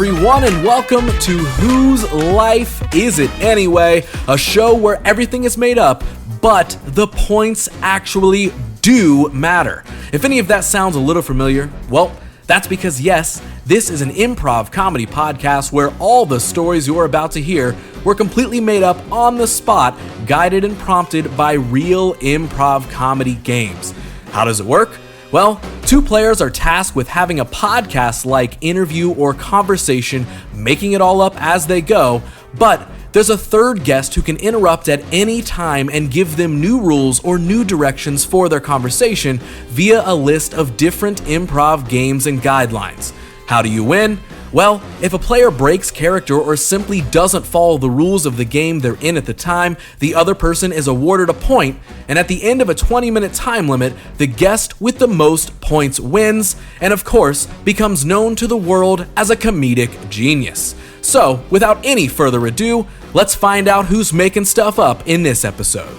everyone, and welcome to Whose Life Is It Anyway? A show where everything is made up, but the points actually do matter. If any of that sounds a little familiar, well, that's because yes, this is an improv comedy podcast where all the stories you're about to hear were completely made up on the spot, guided and prompted by real improv comedy games. How does it work? Well, two players are tasked with having a podcast-like interview or conversation, making it all up as they go, but there's a third guest who can interrupt at any time and give them new rules or new directions for their conversation via a list of different improv games and guidelines. How do you win? Well, if a player breaks character or simply doesn't follow the rules of the game they're in at the time, the other person is awarded a point, and at the end of a 20-minute time limit, the guest with the most points wins, and of course, becomes known to the world as a comedic genius. So, without any further ado, let's find out who's making stuff up in this episode.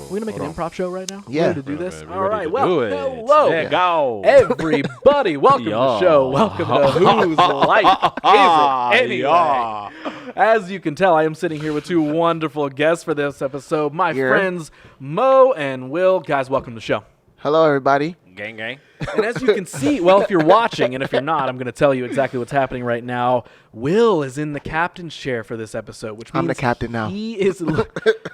We're gonna make an improv show right now? Yeah. Ready to do this? Right, all right, well, hello. hello. Go. Everybody, welcome to the show. Welcome to Whose Life Is It Anyway? As you can tell, I am sitting here with two wonderful guests for this episode. My friends, Mo and Will. Guys, welcome to the show. Hello, everybody. Gang, gang. And as you can see, well, if you're watching, and if you're not, I'm going to tell you exactly what's happening right now. Will is in the captain's chair for this episode, which means I'm the captain now. He is.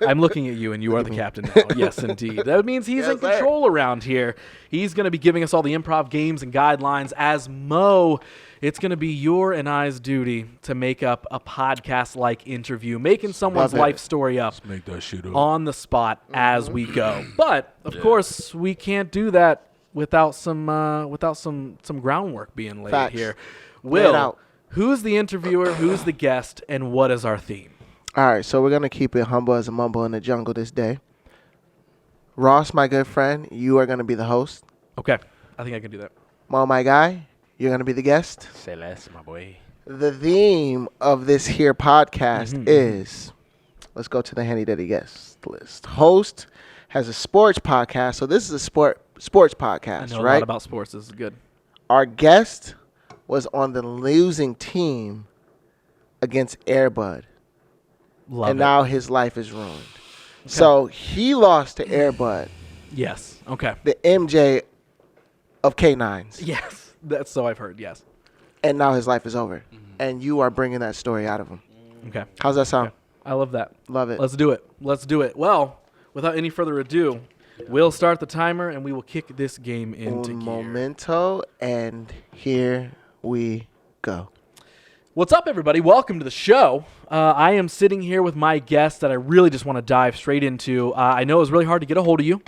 I'm looking at you, and you are the captain now. Yes, indeed. That means he's in control around here. He's going to be giving us all the improv games and guidelines. As Mo, it's going to be your and I's duty to make up a podcast-like interview, making someone's life story up. Let's make that shit up. On the spot as we go. But of course, we can't do that without some groundwork being laid Facts. here. Lay it Will, out. who's the interviewer, who's the guest, and what is our theme? All right, so we're going to keep it humble as a mumble in the jungle this day. Ross, my good friend, you are going to be the host. Okay, I think I can do that. Mo, my guy, you're going to be the guest. Say less, my boy. The theme of this here podcast is, let's go to the handy dandy guest list. Host has a sports podcast, so this is a sports podcast, I know right? a lot about sports. This is good. Our guest was on the losing team against AirBud. Love And it. now his life is ruined. Okay. So he lost to AirBud, Yes. Okay. the MJ of K9s. Yes. That's so I've heard. Yes. And now his life is over. And you are bringing that story out of him. Okay. How's that sound? Okay. I love that. Love it. Let's do it. Let's do it. Well, without any further ado, we'll start the timer and we will kick this game into Un gear. momento, and here we go. What's up, everybody? Welcome to the show. I am sitting here with my guest that I really just want to dive straight into. I know it was really hard to get a hold of you.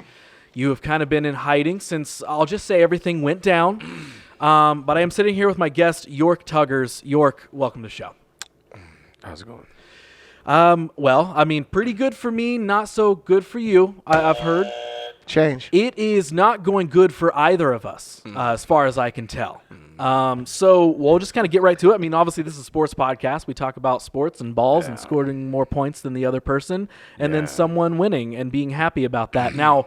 You have kind of been in hiding since, I'll just say, everything went down. But I am sitting here with my guest, York Tuggers. York, welcome to the show. How's it going? Well, I mean, pretty good for me, not so good for you, I've heard. Change. It is not going good for either of us, as far as I can tell. So we'll just kind of get right to it. I mean, obviously, this is a sports podcast. We talk about sports and balls and scoring more points than the other person, and then someone winning and being happy about that. Now,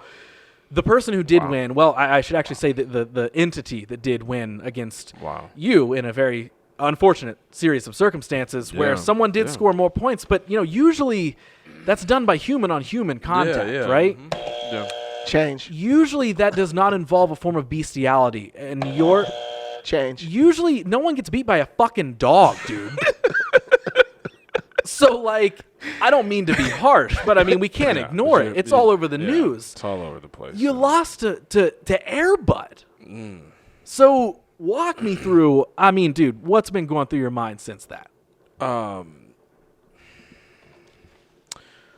the person who did win, well, I should actually say that the entity that did win against you in a very unfortunate series of circumstances where someone did score more points, but usually that's done by human-on-human contact, right? Mm-hmm. Yeah. Change. Usually that does not involve a form of bestiality, and Change. usually no one gets beat by a fucking dog, dude. So, like, I don't mean to be harsh, but I mean, we can't ignore it. It's all over the news. It's all over the place. You lost to AirBud. So, walk me through, I mean, dude, what's been going through your mind since that?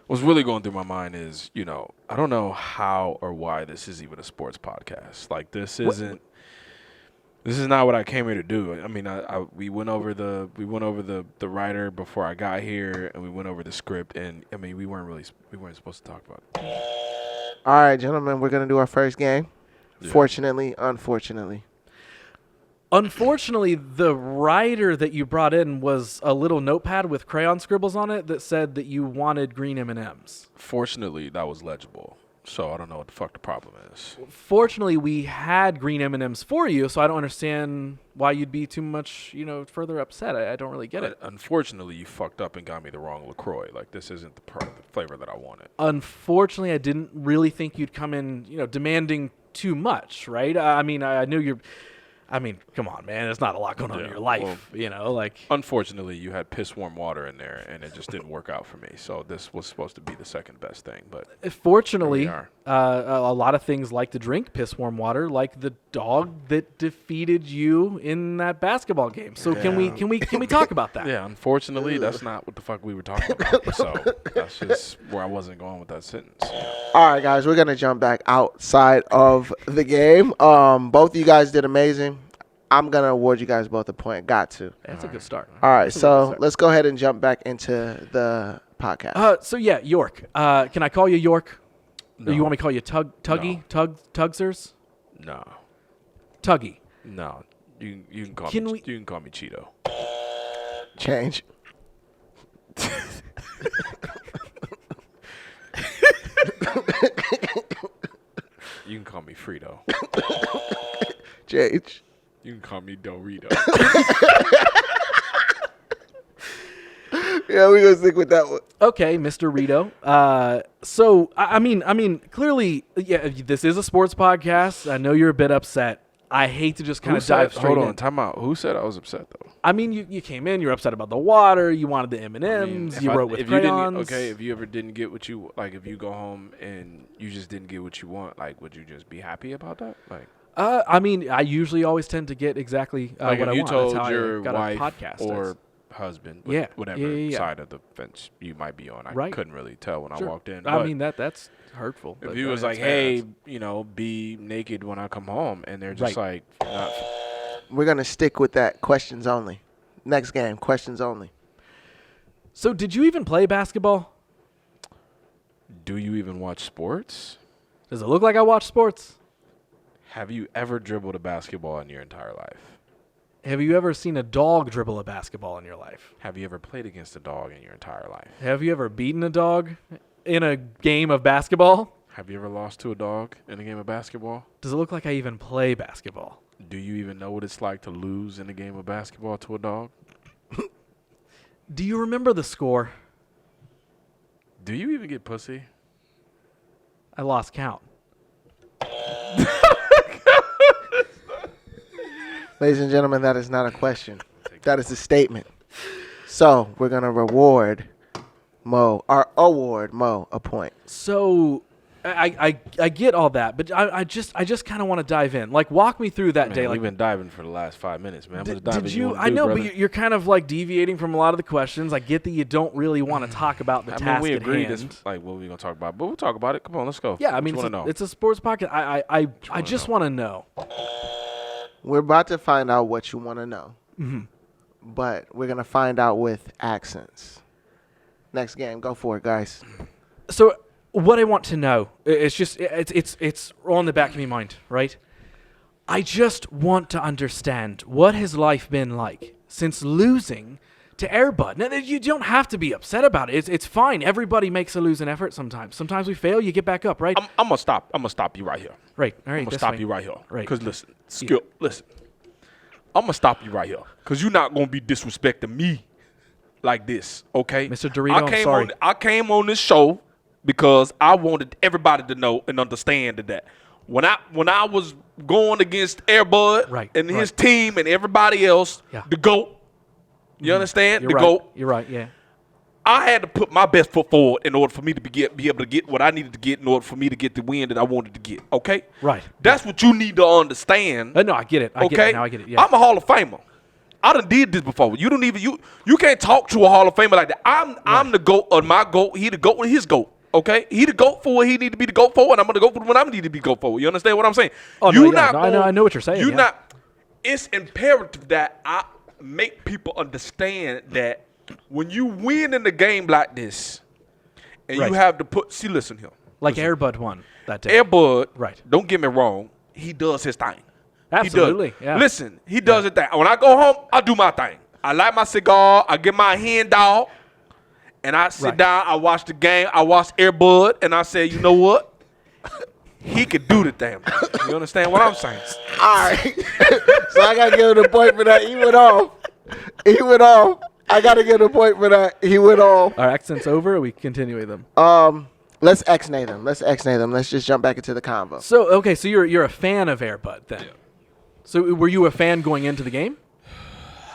What's really going through my mind is, I don't know how or why this is even a sports podcast. Like, this is not what I came here to do. I mean, we went over the writer before I got here, and we went over the script, and I mean, we weren't supposed to talk about it. All right, gentlemen, we're going to do our first game. Yeah. Fortunately, unfortunately. Unfortunately, the writer that you brought in was a little notepad with crayon scribbles on it that said that you wanted green M&Ms. Fortunately, that was legible. So I don't know what the fuck the problem is. Fortunately, we had green M&Ms for you, so I don't understand why you'd be too much, further upset. I don't really get it. Unfortunately, you fucked up and got me the wrong LaCroix. Like, this isn't the flavor that I wanted. Unfortunately, I didn't really think you'd come in, demanding too much, right? I knew you're... come on, man. There's not a lot going on in your life, Unfortunately, you had piss warm water in there, and it just didn't work out for me. So this was supposed to be the second best thing, but fortunately, a lot of things like to drink piss warm water, like the dog that defeated you in that basketball game. So can we talk about that? Yeah, unfortunately, that's not what the fuck we were talking about. So that's just where I wasn't going with that sentence. All right, guys, we're gonna jump back outside of the game. Both of you guys did amazing. I'm going to award you guys both a point. Got to. That's a good start. All right, so let's go ahead and jump back into the podcast. York. Can I call you York? No. Or you want me to call you Tuggy? No. Tugsers? No. Tuggy. No. You can call Can me we- you can call me Cheeto. Change. You can call me Frito. Change. You can call me Dorito. Yeah, we're going to stick with that one. Okay, Mr. Rito. So I mean, clearly, yeah, this is a sports podcast. I know you're a bit upset. I hate to just kind of dive straight in. Hold on, time out. Who said I was upset, though? I mean, you came in, you're upset about the water, you wanted the M&Ms, you wrote with crayons. If you ever didn't get what you, like, if you go home and you just didn't get what you want, like, would you just be happy about that? Like, I usually always tend to get exactly what I want. If you told That's how your I got wife a podcast or husband, whatever side of the fence you might be on, I couldn't really tell when I walked in. I mean, that's hurtful. If he was like, hey, be naked when I come home, and they're just like, not. We're going to stick with that questions only. Next game, questions only. So did you even play basketball? Do you even watch sports? Does it look like I watch sports? Have you ever dribbled a basketball in your entire life? Have you ever seen a dog dribble a basketball in your life? Have you ever played against a dog in your entire life? Have you ever beaten a dog in a game of basketball? Have you ever lost to a dog in a game of basketball? Does it look like I even play basketball? Do you even know what it's like to lose in a game of basketball to a dog? Do you remember the score? Do you even get pussy? I lost count. Ladies and gentlemen, that is not a question. That is a statement. So we're going to award Mo a point. So I get all that, but I just kind of want to dive in. Like, walk me through that day. We've Like, been diving for the last 5 minutes, man. did you? I know, but you're kind of like deviating from a lot of the questions. I get that you don't really want to talk about the task we at agreed hand. this, like, what we're gonna talk about, but we'll talk about it. Come on, let's go. Yeah, I mean, it's a sports podcast. I just want to know. We're about to find out what you want to know, but we're going to find out with accents. Next game. Go for it, guys. So what I want to know, it's all in the back of my mind, right? I just want to understand what has life been like since losing to AirBud. Now, you don't have to be upset about it. It's fine. Everybody makes a losing effort sometimes. Sometimes we fail. You get back up, right? I'm gonna stop you right here. Right. All right. I'm gonna stop you right here. Right. Because listen, Skip, listen. I'm gonna stop you right here. Because you're not gonna be disrespecting me like this, okay? Mr. Dorito, I'm sorry. I came on this show because I wanted everybody to know and understand that when I was going against AirBud and his team and everybody else, the GOAT, you understand? You're the right. GOAT. You're right, yeah. I had to put my best foot forward in order for me to be able to get what I needed to get in order for me to get the win that I wanted to get, okay? Right. That's what you need to understand. No, I get it. I get it now. I get it, yeah. I'm a Hall of Famer. I done did this before. You don't even you can't talk to a Hall of Famer like that. I'm the GOAT of my GOAT. He the GOAT with his GOAT. Okay? He the GOAT for what he need to be the GOAT for, and I'm gonna go for what I need to be GOAT for. You understand what I'm saying? Oh, I know what you're saying. It's imperative that I make people understand that when you win in the game like this, and you have to listen here. Like AirBud won that day. AirBud, right. Don't get me wrong, he does his thing. Absolutely. He does. Yeah. Listen, he does it that when I go home, I do my thing. I light my cigar. I get my hand dog, and I sit down. I watch the game. I watch AirBud, and I say, you know what? He could do the damn thing. You understand what I'm saying? All right. So I got to give him a point for that. He went off. I got to give him a point for that. He went off. Our accent's over, or we continue them? Let's X-nay them. Let's just jump back into the convo. So, okay, so you're a fan of AirBud then? Yeah. So were you a fan going into the game?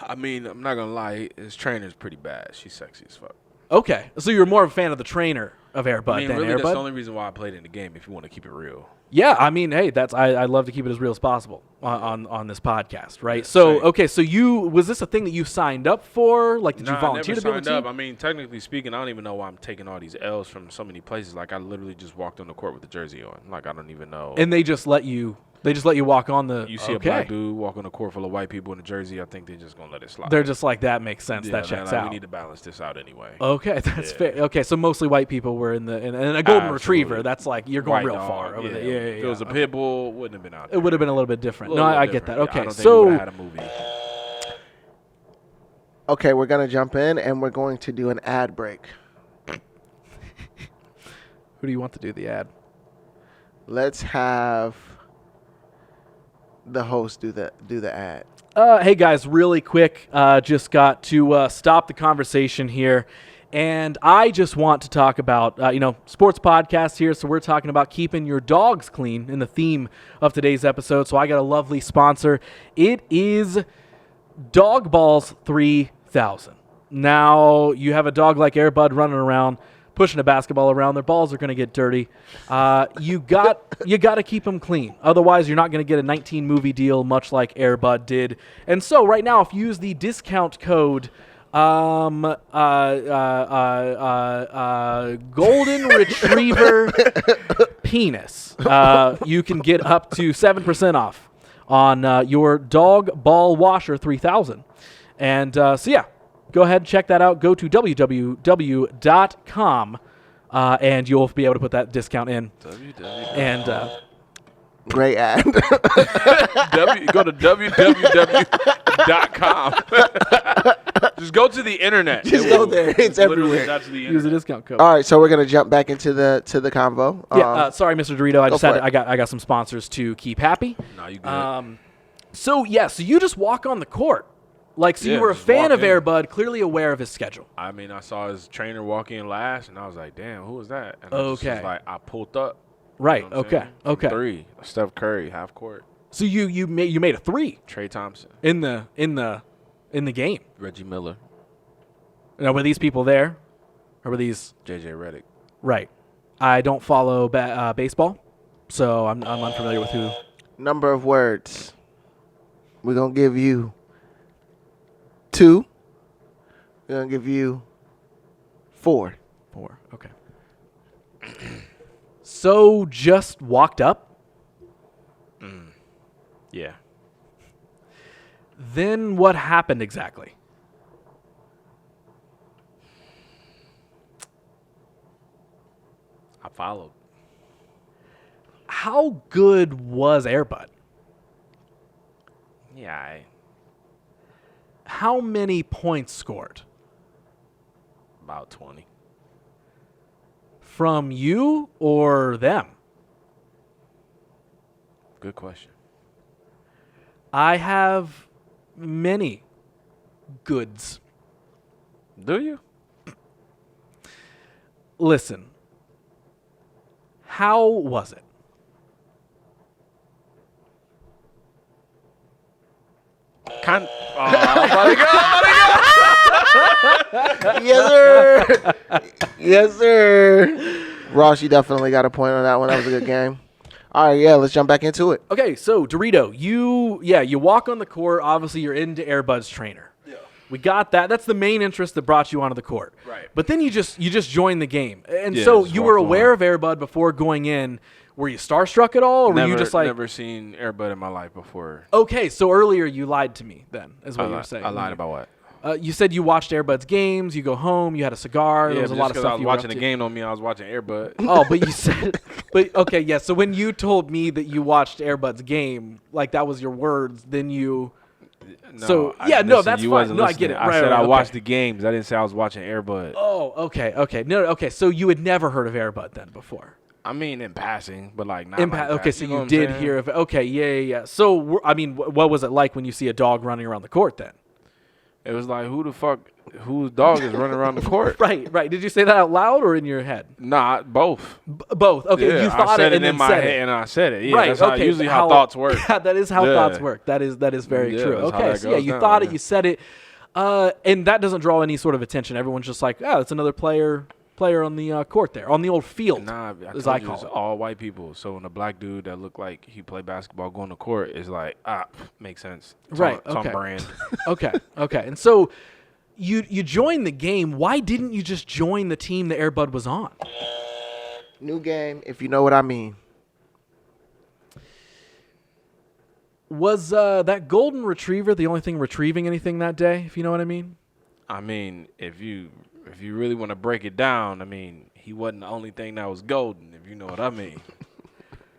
I mean, I'm not going to lie. His trainer's pretty bad. She's sexy as fuck. Okay. So you're more of a fan of the trainer of AirBud than really, AirBud? That's the only reason why I played in the game, if you want to keep it real. Yeah, I mean, hey, I love to keep it as real as possible on this podcast, right? Yeah, so, same. okay, so was this a thing that you signed up for? Like, did you volunteer I never to be on the signed team? up. I mean, technically speaking, I don't even know why I'm taking all these L's from so many places. Like, I literally just walked on the court with the jersey on. Like, I don't even know. And they just let you walk on the. You see a black dude walk on a court full of white people in a jersey, I think they're just gonna let it slide. They're just like, that makes sense. Yeah, that checks like, out. We need to balance this out anyway. Okay, that's fair. Okay, so mostly white people were in and a golden retriever. That's like you're going White real dog, far over there. Yeah. If it was a pit bull, wouldn't have been out there. It would have been a little bit different. A No, little I bit get that. different. Okay, I don't think we so would've had a movie. Okay, we're going to jump in, and we're going to do an ad break. who do you want to do the ad? Let's have the host do the ad. Hey guys, really quick, just got to stop the conversation here, and I just want to talk about sports podcast here. So we're talking about keeping your dogs clean in the theme of today's episode. So I got a lovely sponsor. It is Dog Balls 3000. Now you have a dog like AirBud running around, pushing a basketball around. Their balls are going to get dirty. You got to keep them clean. Otherwise, you're not going to get a 19 movie deal, much like AirBud did. And so right now, if you use the discount code Golden Retriever Penis, you can get up to 7% off on your Dog Ball Washer 3000. And so yeah. Go ahead and check that out. Go to www.com, and you'll be able to put that discount in. And great ad. Go to www.com. Just go to the internet. Just go there. It's everywhere. That's the internet. use the discount code. All right, so we're gonna jump back into the convo. Yeah, sorry, Mr. Dorito. I got some sponsors to keep happy. No, you good. So you just walk on the court. Like, so you were a just fan walk of in. AirBud, clearly aware of his schedule. I mean, I saw his trainer walk in last, and I was like, damn, who was that? And I just Okay. was like, I pulled up. Right. You know what I'm saying? From Okay. 3. Steph Curry, half court. So you made a 3 Trey Thompson. in the game. Reggie Miller. Now, were these people there, or were these JJ Redick. right? I don't follow baseball, so I'm unfamiliar with who. Number of words. We're gonna give you 2. We're gonna give you 4. 4. Okay. So just walked up. Yeah. Then what happened exactly? I followed. How good was AirBud? Yeah, How many points scored? about 20. From you or them? Good question. I have many goods. Do you? Listen, how was it? Yes, sir. Yes, sir. Ross, you definitely got a point on that one. That was a good game. All right, yeah, let's jump back into it. Okay, so Dorito, you walk on the court. Obviously, you're into AirBud's trainer. Yeah. We got that. That's the main interest that brought you onto the court. Right. But then you just joined the game, and Yeah, so just you were walked aware on. of AirBud before going in. Were you starstruck at all, or were you just like? Never seen AirBud in my life before. Okay, so earlier you lied to me. Then is what you were saying. I lied about what? You said you watched AirBud's games. You go home. You had a cigar. Yeah, there was a lot of stuff I was you were watching up the to. game on me. I was watching AirBud. Oh, but you said, but okay, yeah. So when you told me that you watched AirBud's game, like that was your words, then you. No, That's you fine. wasn't No, I get listening. it. I Right, said right, I okay. watched the games. I didn't say I was watching AirBud. Oh, okay. No, okay. So you had never heard of AirBud then before. I mean, in passing, but like not. Like that. Okay, so know you what I'm did saying? hear of it. Okay, yeah. So I mean, what was it like when you see a dog running around the court then? It was like, whose dog is running around the court? Right. Did you say that out loud or in your head? Nah, both. Both. Okay, Yeah, you thought I said it and in then my said head, it. and I said it. Yeah, Right. that's how, Okay. usually how thoughts work. Yeah, that is how Yeah. thoughts work. That is very Yeah, true. that's how Okay, that so yeah, goes you down, thought it, yeah. you said it, and that doesn't draw any sort of attention. Everyone's just like, oh, it's another player on the court there, on the old field. Nah, as I I told you, call it's it. all white people. So when a black dude that looked like he played basketball going to court is like, makes sense. It's Right, on, it's okay. on brand. Okay, and so you joined the game. Why didn't you just join the team that AirBud was on? New game, if you know what I mean. Was that golden retriever the only thing retrieving anything that day, if you know what I mean? I mean, if you really want to break it down, I mean, he wasn't the only thing that was golden, if you know what I mean.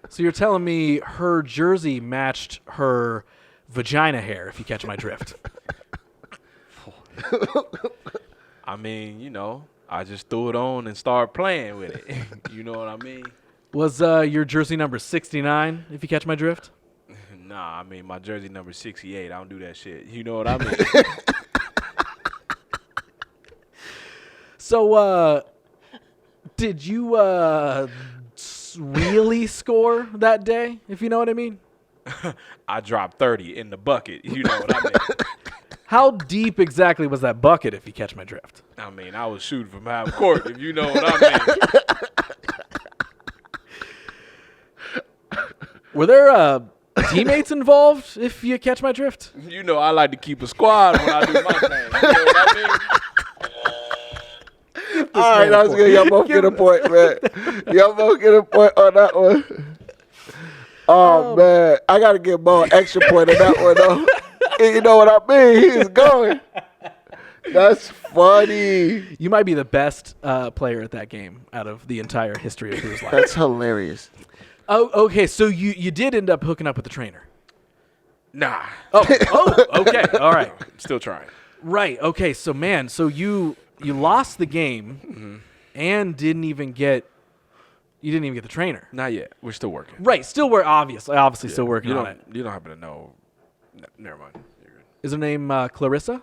So you're telling me her jersey matched her vagina hair, if you catch my drift. I mean, I just threw it on and started playing with it. You know what I mean? Was your jersey number 69, if you catch my drift? Nah, I mean, my jersey number 68. I don't do that shit. You know what I mean? So, did you really score that day, if you know what I mean? I dropped 30 in the bucket. You know what I mean? How deep exactly was that bucket, if you catch my drift? I mean, I was shooting from half court, if you know what I mean. Were there teammates involved, if you catch my drift? You know, I like to keep a squad when I do my thing. You know what I mean? All right, that was good. Y'all both get a point, man. Y'all both get a point on that one. Oh, man. I got to give Mo an extra point on that one, though. You know what I mean? He's going. That's funny. You might be the best player at that game out of the entire history of Who's Life. That's hilarious. Oh, okay. So you did end up hooking up with the trainer. Nah. Oh, okay. All right. Still trying. Right. Okay. So, man, you lost the game and didn't even get the trainer. Not yet. We're still working. Right. Still obviously still working you on don't, it. You don't happen to know. Never mind. You're good. Is her name Clarissa?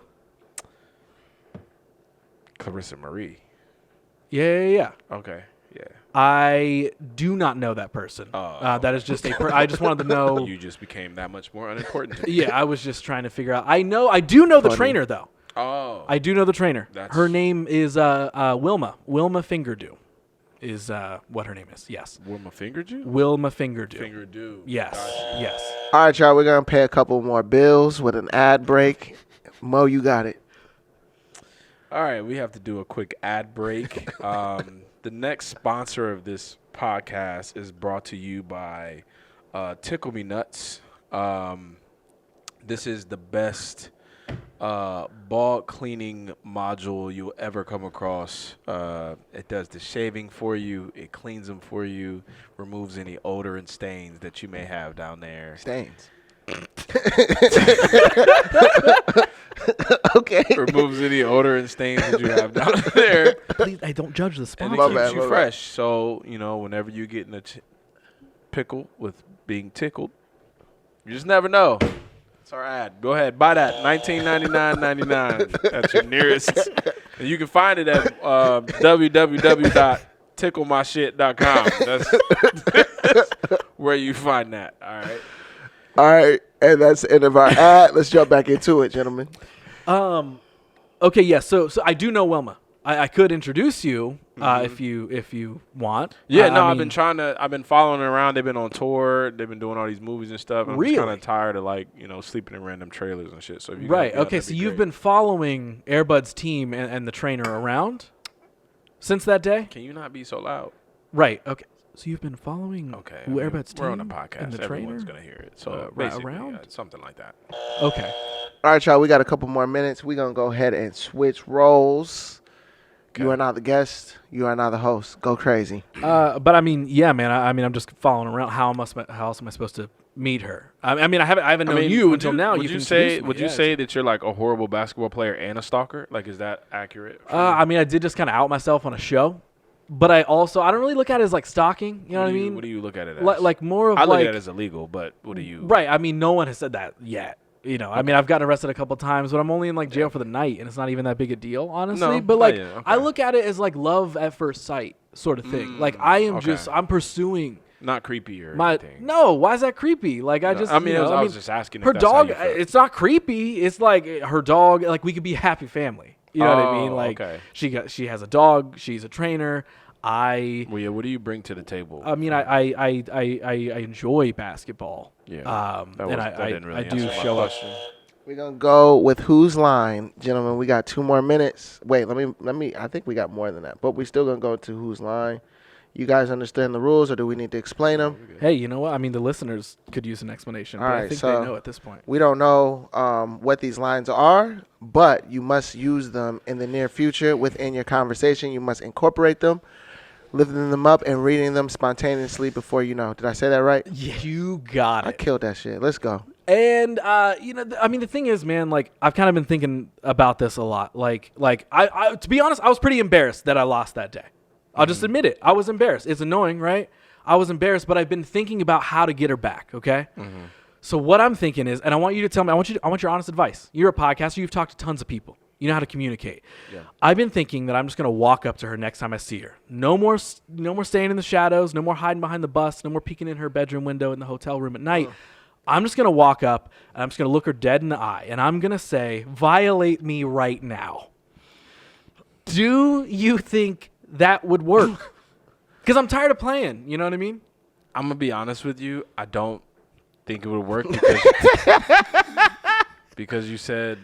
Clarissa Marie. Yeah. Okay. Yeah. I do not know that person. That is just I just wanted to know. You just became that much more unimportant to me. Yeah, I was just trying to figure out. I do know the trainer though. Oh. I do know the trainer. That's- Her name is Wilma. Wilma Fingerdew is what her name is. Yes. Wilma Fingerdew? Wilma Fingerdew. Fingerdew. Yes. Gotcha. Yes. All right, y'all. We're going to pay a couple more bills with an ad break. Mo, you got it. All right, we have to do a quick ad break. The next sponsor of this podcast is brought to you by Tickle Me Nuts. This is the best ball cleaning module you'll ever come across. It does the shaving for you. It cleans them for you. Removes any odor and stains that you may have down there. Stains. Okay. Removes any odor and stains that you have down there. Please, I don't judge the And sponsor. it My keeps bad, you my bad. fresh. So, whenever you get in a pickle with being tickled, you just never know. It's our ad. Go ahead. Buy that. $19.99.99. That's your nearest. And you can find it at www.ticklemyshit.com. That's where you find that. All right. All right. And that's the end of our ad. Let's jump back into it, gentlemen. Okay, yeah. So I do know Wilma. I could introduce you if you want. Yeah, I I've mean, been following them around. They've been on tour. They've been doing all these movies and stuff. I'm Really? just kind of tired of sleeping in random trailers and shit. So if you can right. help me out, Okay. that'd So be you've great. been following AirBud's team and the trainer around since that day. Can you not be so loud? Right. Okay. So you've been following Okay. AirBud's team we're on a and podcast. the trainer. Everyone's gonna hear it. So right basically, around? something like that. Okay. All right, y'all. We got a couple more minutes. We're gonna go ahead and switch roles. Okay. You are now the guest. You are now the host. Go crazy. But I mean, yeah, man. I mean, I'm just following around. How else am I supposed to meet her? I mean, I haven't known you until now. Would you say that you're like a horrible basketball player and a stalker? Like, is that accurate? I mean, I did just kind of out myself on a show, but I don't really look at it as like stalking. You know what I mean? What do you look at it as? Like more of I look at it as illegal, but what do you? Right. I mean, no one has said that yet. You know, I mean, I've gotten arrested a couple times, but I'm only in like jail for the night, and it's not even that big a deal, honestly. No, but like, okay. I look at it as like love at first sight sort of thing. Like I'm pursuing. Not creepy or anything. No, why is that creepy? Like I was just asking. Her if that's dog. how you feel. It's not creepy. It's like her dog. Like we could be a happy family. You know what I mean? Like she has a dog. She's a trainer. What do you bring to the table? I mean, I enjoy basketball. Yeah. I do show up. We're gonna go with Whose Line, gentlemen. We got 2 more minutes. Wait, let me. I think we got more than that, but we're still gonna go to Whose Line. You guys understand the rules, or do we need to explain them? Hey, you know what? I mean, the listeners could use an explanation. But I think they know at this point. We don't know what these lines are, but you must use them in the near future within your conversation. You must incorporate them, lifting them up and reading them spontaneously before you know. Did I say that right? Yeah, you got it. I killed that shit. Let's go. And, I mean, the thing is, man, like, I've kind of been thinking about this a lot. Like I to be honest, I was pretty embarrassed that I lost that day. I'll just admit it. I was embarrassed. It's annoying, right? I was embarrassed, but I've been thinking about how to get her back, okay? Mm-hmm. So what I'm thinking is, and I want you to tell me, I want your honest advice. You're a podcaster. You've talked to tons of people. You know how to communicate. Yeah. I've been thinking that I'm just going to walk up to her next time I see her. No more staying in the shadows. No more hiding behind the bus. No more peeking in her bedroom window in the hotel room at night. I'm just going to walk up, and I'm just going to look her dead in the eye, and I'm going to say, violate me right now. Do you think that would work? Because I'm tired of playing. You know what I mean? I'm going to be honest with you. I don't think it would work because you said,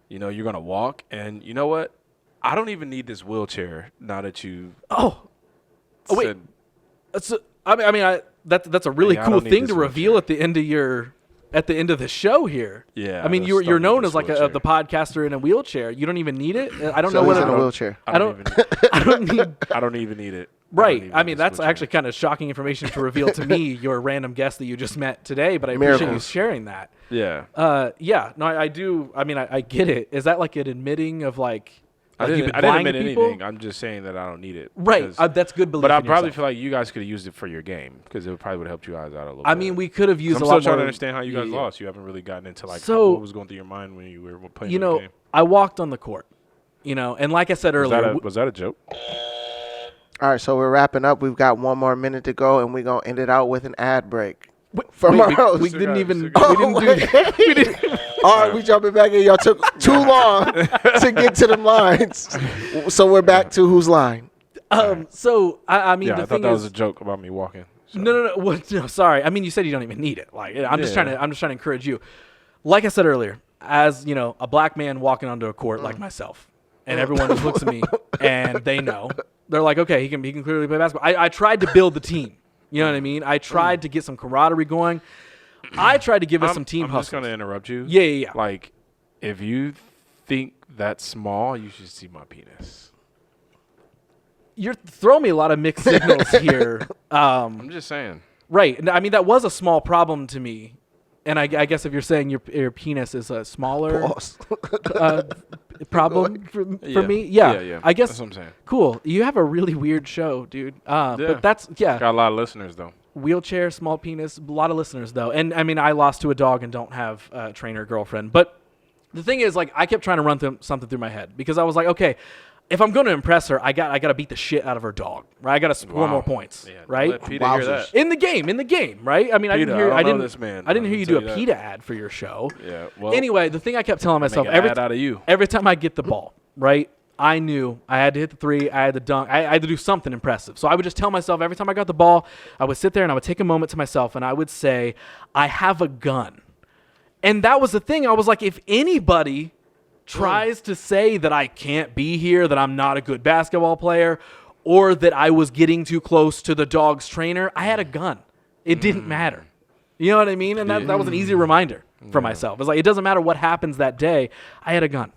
you're going to walk. And you know what? I don't even need this wheelchair now that you wait. That's a really cool thing to reveal at the end of the show here. Yeah. I mean, you're known as like the podcaster in a wheelchair. You don't even need it. I don't know what in a wheelchair. I don't even need it. Right. I mean, that's actually kind of shocking information to reveal to me, your random guest that you just met today, but I appreciate you sharing that. Yeah. Yeah. No, I do. I mean, I get it. Is that like an admitting of like I didn't admit anything. I'm just saying that I don't need it. Right. That's good belief. But I probably feel like you guys could have used it for your game because it probably would have helped you guys out a little bit. I mean, we could have used a lot more. I'm still trying to understand how you guys lost. You haven't really gotten into like what was going through your mind when you were playing the game. I walked on the court, and like I said earlier. Was that a joke? All right, so we're wrapping up. We've got 1 more minute to go, and we're going to end it out with an ad break. We didn't even do that. All right, we jumping back in. Y'all took too long to get to them lines. So we're back to Whose Line? So, I mean, the I thing thought that was a joke about me walking. So. No, sorry. I mean, you said you don't even need it. Like, I'm just trying to encourage you. Like I said earlier, as, a black man walking onto a court like myself, and everyone just looks at me, and they know. They're like, okay, he can clearly play basketball. I tried to build the team. You know what I mean? I tried to get some camaraderie going. I tried to give us some team hustle. I'm just going to interrupt you. Yeah. Like, if you think that's small, you should see my penis. You're throwing me a lot of mixed signals here. I'm just saying. Right. I mean, that was a small problem to me. And I guess if you're saying your penis is a smaller problem for me, yeah. I guess that's what I'm saying. Cool. You have a really weird show, dude. But that's got a lot of listeners though. Wheelchair, small penis, a lot of listeners though. And I mean, I lost to a dog and don't have a trainer girlfriend. But the thing is, like, I kept trying to run something through my head because I was like, okay, if I'm going to impress her, I got to beat the shit out of her dog, right? I got to score more points, right? Let Peter hear that. In the game, right? I mean, Peter, I didn't hear you do a PETA ad for your show. Yeah. Well, anyway, the thing I kept telling myself every time I get the ball, right? I knew I had to hit the three, I had to dunk, I had to do something impressive. So I would just tell myself every time I got the ball, I would sit there and I would take a moment to myself and I would say, I have a gun. And that was the thing. I was like, if anybody tries to say that I can't be here, that I'm not a good basketball player, or that I was getting too close to the dog's trainer, I had a gun. It didn't matter. You know what I mean? And that was an easy reminder. for myself. It's like, it doesn't matter what happens that day. I had a gun.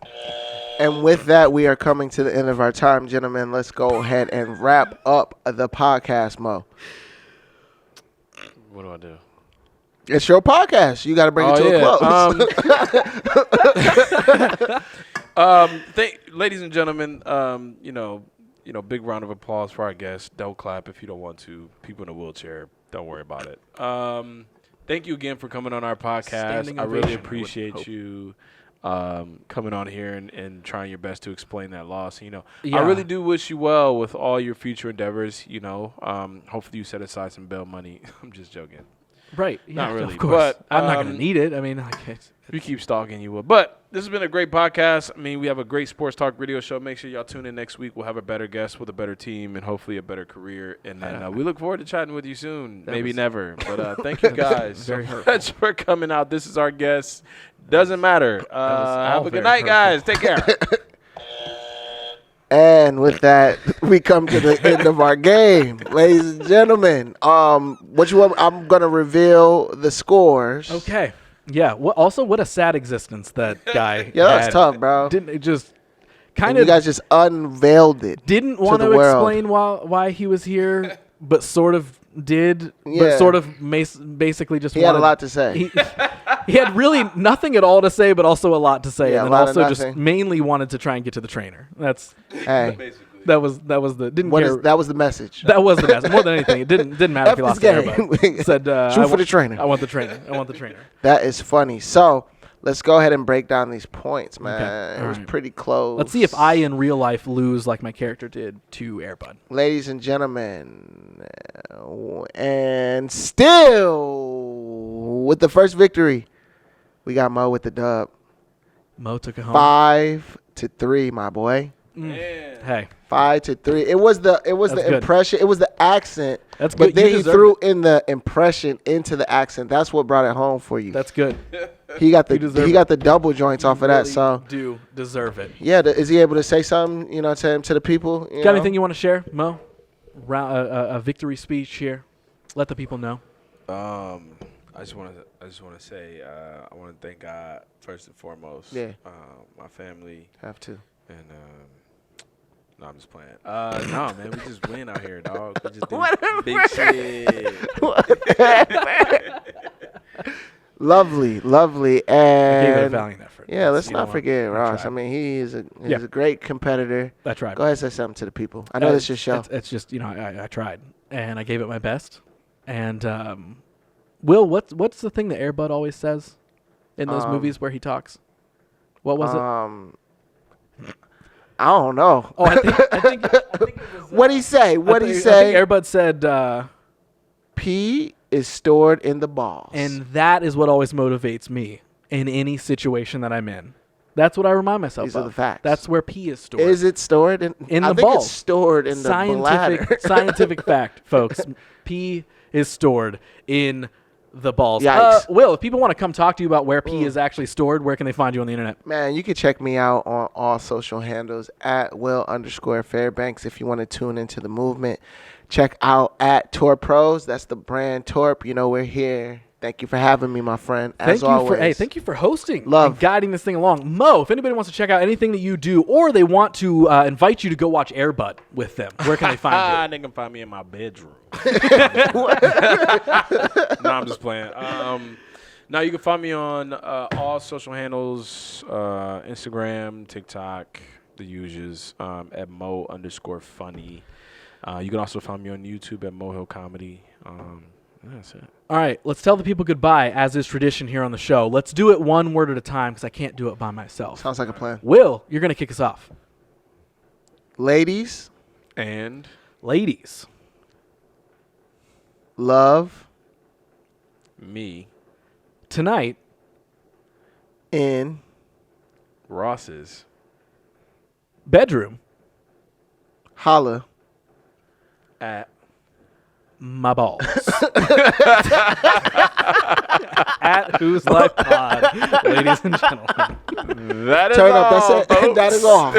And with that, we are coming to the end of our time, gentlemen. Let's go ahead and wrap up the podcast, Mo. What do I do? It's your podcast. You got to bring it to a close. Ladies and gentlemen, big round of applause for our guests. Don't clap if you don't want to. People in a wheelchair, don't worry about it. Thank you again for coming on our podcast. I really appreciate you coming on here and trying your best to explain that loss. I really do wish you well with all your future endeavors. Hopefully you set aside some bail money. I'm just joking. Right. Not really. Of course. But I'm not going to need it. I mean, if you keep stalking, you will. But this has been a great podcast. I mean, we have a great sports talk radio show. Make sure y'all tune in next week. We'll have a better guest with a better team and hopefully a better career. And then we look forward to chatting with you soon. Maybe never. But thank you guys so much for coming out. This is our guest. Doesn't matter. Have a good night, guys. Take care. And with that, we come to the end of our game, ladies and gentlemen. What you want? I'm gonna reveal the scores. Okay. Yeah. What a sad existence that guy. Yeah, that's tough, bro. Didn't it just kind of? You guys just unveiled it. Didn't want to explain why he was here, but sort of did. Yeah. But sort of basically just. He had a lot to say. He had really nothing at all to say, but also a lot to say, Yeah, and then also just mainly wanted to try and get to the trainer. That's hey. That was the didn't care. That was the message. That was the message. More than anything, it didn't matter if he lost to AirBud. Said shoot for the trainer. I want the trainer. I want the trainer. That is funny. So let's go ahead and break down these points, man. Okay. It was pretty close. Let's see if I in real life lose like my character did to AirBud. Ladies and gentlemen, and still with the first victory, we got Mo with the dub. Mo took it home. 5-3, my boy. Hey. 5-3. It was the impression. It was the accent. That's good. But then he threw in the impression into the accent. That's what brought it home for you. That's good. He got the double joints off of that. So do deserve it. Yeah. Is he able to say something? To the people. Got anything you want to share, Mo? A victory speech here. Let the people know. I just want to say I want to thank God first and foremost. Yeah. My family. Have to. And no, I'm just playing. No, man, we just win out here, dog. We just do big shit. Lovely, and gave it a valiant effort. Yeah, let's not forget Ross. I mean, he's a great competitor. I tried. Go ahead and say something to the people. I know this is your show. It's just I tried and I gave it my best. And Will, what's the thing that AirBud always says in those movies where he talks? What was it? I don't know. Oh, I think it was, what'd he say? What'd he say? I think AirBud said P is stored in the balls. And that is what always motivates me in any situation that I'm in. That's what I remind myself of. These are the facts. That's where P is stored. Is it stored in the balls? I think it's stored in the bladder. Scientific fact, folks. P is stored in the balls. Yikes. Will, if people want to come talk to you about where P is actually stored, where can they find you on the internet? Man, you can check me out on all social handles at Will_Fairbanks if you want to tune into the movement. Check out at Torp Pros. That's the brand Torp. We're here. Thank you for having me, my friend. As always. Thank you for hosting and guiding this thing along. Mo, if anybody wants to check out anything that you do or they want to invite you to go watch AirBud with them, where can they find you? They can find me in my bedroom. No, I'm just playing. Now you can find me on all social handles, Instagram, TikTok, the usuals, at Mo_funny. You can also find me on YouTube at Mohill Comedy. That's it. All right, let's tell the people goodbye, as is tradition here on the show. Let's do it one word at a time because I can't do it by myself. Sounds like a plan. Will, you're going to kick us off. Ladies. And ladies. Love. Me. Tonight. In. Ross's. Bedroom. Holla. At. My balls. At Who's Life Pod, ladies and gentlemen. That is Turn all, up. That's it. folks. That is all.